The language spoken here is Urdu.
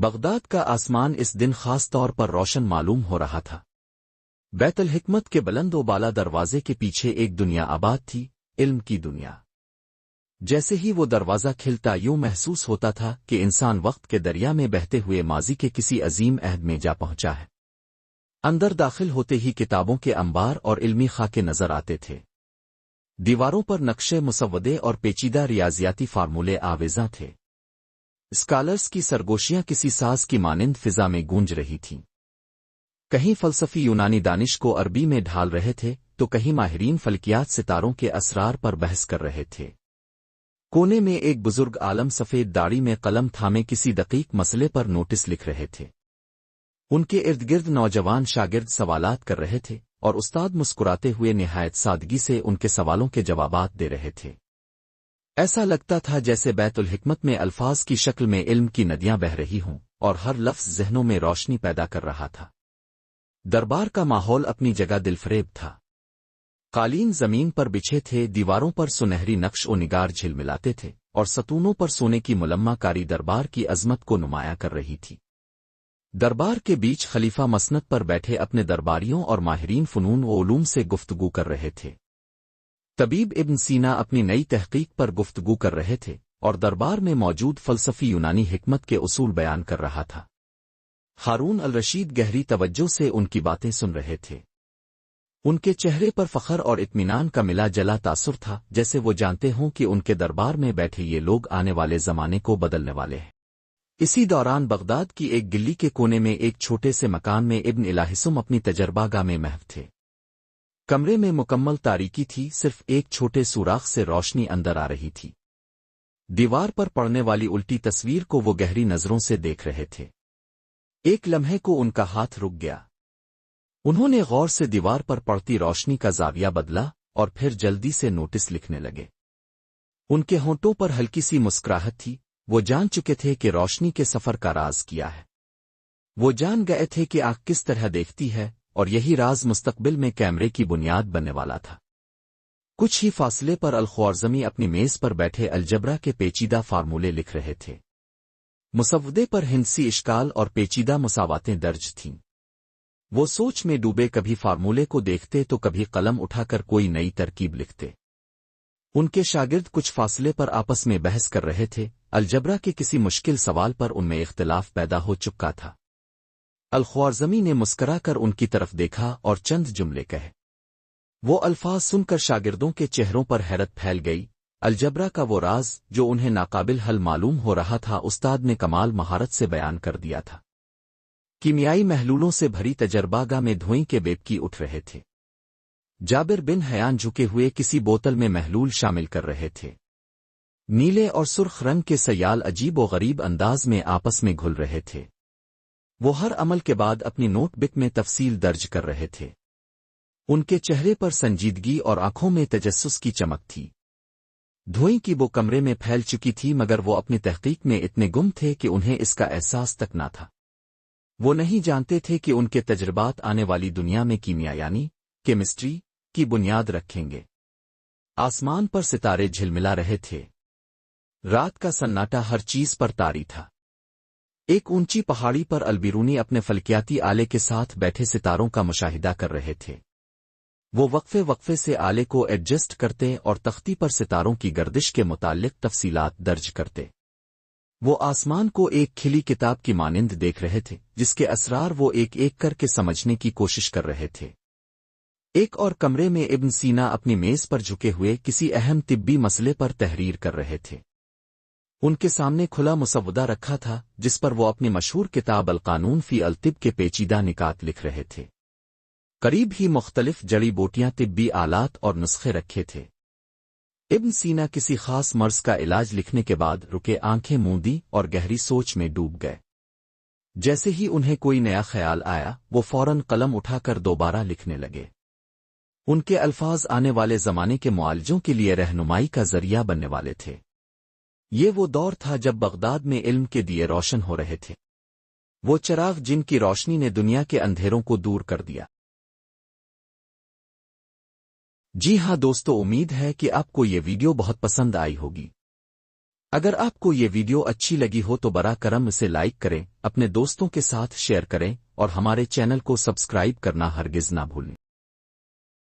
بغداد کا آسمان اس دن خاص طور پر روشن معلوم ہو رہا تھا۔ بیت الحکمت کے بلند و بالا دروازے کے پیچھے ایک دنیا آباد تھی، علم کی دنیا۔ جیسے ہی وہ دروازہ کھلتا یوں محسوس ہوتا تھا کہ انسان وقت کے دریا میں بہتے ہوئے ماضی کے کسی عظیم عہد میں جا پہنچا ہے۔ اندر داخل ہوتے ہی کتابوں کے انبار اور علمی خاکے نظر آتے تھے۔ دیواروں پر نقشے مسودے اور پیچیدہ ریاضیاتی فارمولے آویزاں تھے۔ اسکالرز کی سرگوشیاں کسی ساز کی مانند فضا میں گونج رہی تھیں۔ کہیں فلسفی یونانی دانش کو عربی میں ڈھال رہے تھے تو کہیں ماہرین فلکیات ستاروں کے اسرار پر بحث کر رہے تھے۔ کونے میں ایک بزرگ عالم سفید داڑھی میں قلم تھامے کسی دقیق مسئلے پر نوٹس لکھ رہے تھے۔ ان کے ارد گرد نوجوان شاگرد سوالات کر رہے تھے اور استاد مسکراتے ہوئے نہایت سادگی سے ان کے سوالوں کے جوابات دے رہے تھے۔ ایسا لگتا تھا جیسے بیت الحکمت میں الفاظ کی شکل میں علم کی ندیاں بہہ رہی ہوں اور ہر لفظ ذہنوں میں روشنی پیدا کر رہا تھا۔ دربار کا ماحول اپنی جگہ دلفریب تھا۔ قالین زمین پر بچھے تھے، دیواروں پر سنہری نقش و نگار جھلملاتے تھے اور ستونوں پر سونے کی ملمہ کاری دربار کی عظمت کو نمایاں کر رہی تھی۔ دربار کے بیچ خلیفہ مسند پر بیٹھے اپنے درباریوں اور ماہرین فنون و علوم سے گفتگو کر رہے تھے۔ طبیب ابن سینا اپنی نئی تحقیق پر گفتگو کر رہے تھے اور دربار میں موجود فلسفی یونانی حکمت کے اصول بیان کر رہا تھا۔ ہارون الرشید گہری توجہ سے ان کی باتیں سن رہے تھے۔ ان کے چہرے پر فخر اور اطمینان کا ملا جلا تاثر تھا، جیسے وہ جانتے ہوں کہ ان کے دربار میں بیٹھے یہ لوگ آنے والے زمانے کو بدلنے والے ہیں۔ اسی دوران بغداد کی ایک گلی کے کونے میں ایک چھوٹے سے مکان میں ابن الہثم اپنی تجربہ گاہ میں محو تھے۔ کمرے میں مکمل تاریکی تھی، صرف ایک چھوٹے سوراخ سے روشنی اندر آ رہی تھی۔ دیوار پر پڑنے والی الٹی تصویر کو وہ گہری نظروں سے دیکھ رہے تھے۔ ایک لمحے کو ان کا ہاتھ رک گیا۔ انہوں نے غور سے دیوار پر پڑتی روشنی کا زاویہ بدلا اور پھر جلدی سے نوٹس لکھنے لگے۔ ان کے ہونٹوں پر ہلکی سی مسکراہٹ تھی، وہ جان چکے تھے کہ روشنی کے سفر کا راز کیا ہے۔ وہ جان گئے تھے کہ آنکھ کس طرح دیکھتی ہے اور یہی راز مستقبل میں کیمرے کی بنیاد بننے والا تھا۔ کچھ ہی فاصلے پر الخوارزمی اپنی میز پر بیٹھے الجبرا کے پیچیدہ فارمولے لکھ رہے تھے۔ مسودے پر ہندسی اشکال اور پیچیدہ مساواتیں درج تھیں۔ وہ سوچ میں ڈوبے، کبھی فارمولے کو دیکھتے تو کبھی قلم اٹھا کر کوئی نئی ترکیب لکھتے۔ ان کے شاگرد کچھ فاصلے پر آپس میں بحث کر رہے تھے۔ الجبرا کے کسی مشکل سوال پر ان میں اختلاف پیدا ہو چکا تھا۔ الخوارزمی نے مسکرا کر ان کی طرف دیکھا اور چند جملے کہے۔ وہ الفاظ سن کر شاگردوں کے چہروں پر حیرت پھیل گئی۔ الجبرا کا وہ راز جو انہیں ناقابل حل معلوم ہو رہا تھا، استاد نے کمال مہارت سے بیان کر دیا تھا۔ کیمیائی محلولوں سے بھری تجربہ گاہ میں دھوئیں کے بیبکی اٹھ رہے تھے۔ جابر بن حیان جھکے ہوئے کسی بوتل میں محلول شامل کر رہے تھے۔ نیلے اور سرخ رنگ کے سیال عجیب و غریب انداز میں آپس میں گھل رہے تھے۔ وہ ہر عمل کے بعد اپنی نوٹ بک میں تفصیل درج کر رہے تھے۔ ان کے چہرے پر سنجیدگی اور آنکھوں میں تجسس کی چمک تھی۔ دھوئیں کی وہ کمرے میں پھیل چکی تھی، مگر وہ اپنی تحقیق میں اتنے گم تھے کہ انہیں اس کا احساس تک نہ تھا۔ وہ نہیں جانتے تھے کہ ان کے تجربات آنے والی دنیا میں کیمیا یعنی کیمسٹری کی بنیاد رکھیں گے۔ آسمان پر ستارے جھلملا رہے تھے۔ رات کا سناٹا ہر چیز پر طاری تھا۔ ایک اونچی پہاڑی پر البیرونی اپنے فلکیاتی آلے کے ساتھ بیٹھے ستاروں کا مشاہدہ کر رہے تھے۔ وہ وقفے وقفے سے آلے کو ایڈجسٹ کرتے اور تختی پر ستاروں کی گردش کے متعلق تفصیلات درج کرتے۔ وہ آسمان کو ایک کھلی کتاب کی مانند دیکھ رہے تھے، جس کے اسرار وہ ایک ایک کر کے سمجھنے کی کوشش کر رہے تھے۔ ایک اور کمرے میں ابن سینا اپنی میز پر جھکے ہوئے کسی اہم طبی مسئلے پر تحریر کر رہے تھے۔ ان کے سامنے کھلا مسودہ رکھا تھا، جس پر وہ اپنی مشہور کتاب القانون فی الطب کے پیچیدہ نکات لکھ رہے تھے۔ قریب ہی مختلف جڑی بوٹیاں، طبی آلات اور نسخے رکھے تھے۔ ابن سینا کسی خاص مرض کا علاج لکھنے کے بعد رکے، آنکھیں موندی اور گہری سوچ میں ڈوب گئے۔ جیسے ہی انہیں کوئی نیا خیال آیا، وہ فوراً قلم اٹھا کر دوبارہ لکھنے لگے۔ ان کے الفاظ آنے والے زمانے کے معالجوں کے لیے رہنمائی کا ذریعہ بننے والے تھے۔ یہ وہ دور تھا جب بغداد میں علم کے دیے روشن ہو رہے تھے، وہ چراغ جن کی روشنی نے دنیا کے اندھیروں کو دور کر دیا۔ جی ہاں دوستو، امید ہے کہ آپ کو یہ ویڈیو بہت پسند آئی ہوگی۔ اگر آپ کو یہ ویڈیو اچھی لگی ہو تو برا کرم اسے لائک کریں، اپنے دوستوں کے ساتھ شیئر کریں اور ہمارے چینل کو سبسکرائب کرنا ہرگز نہ بھولیں۔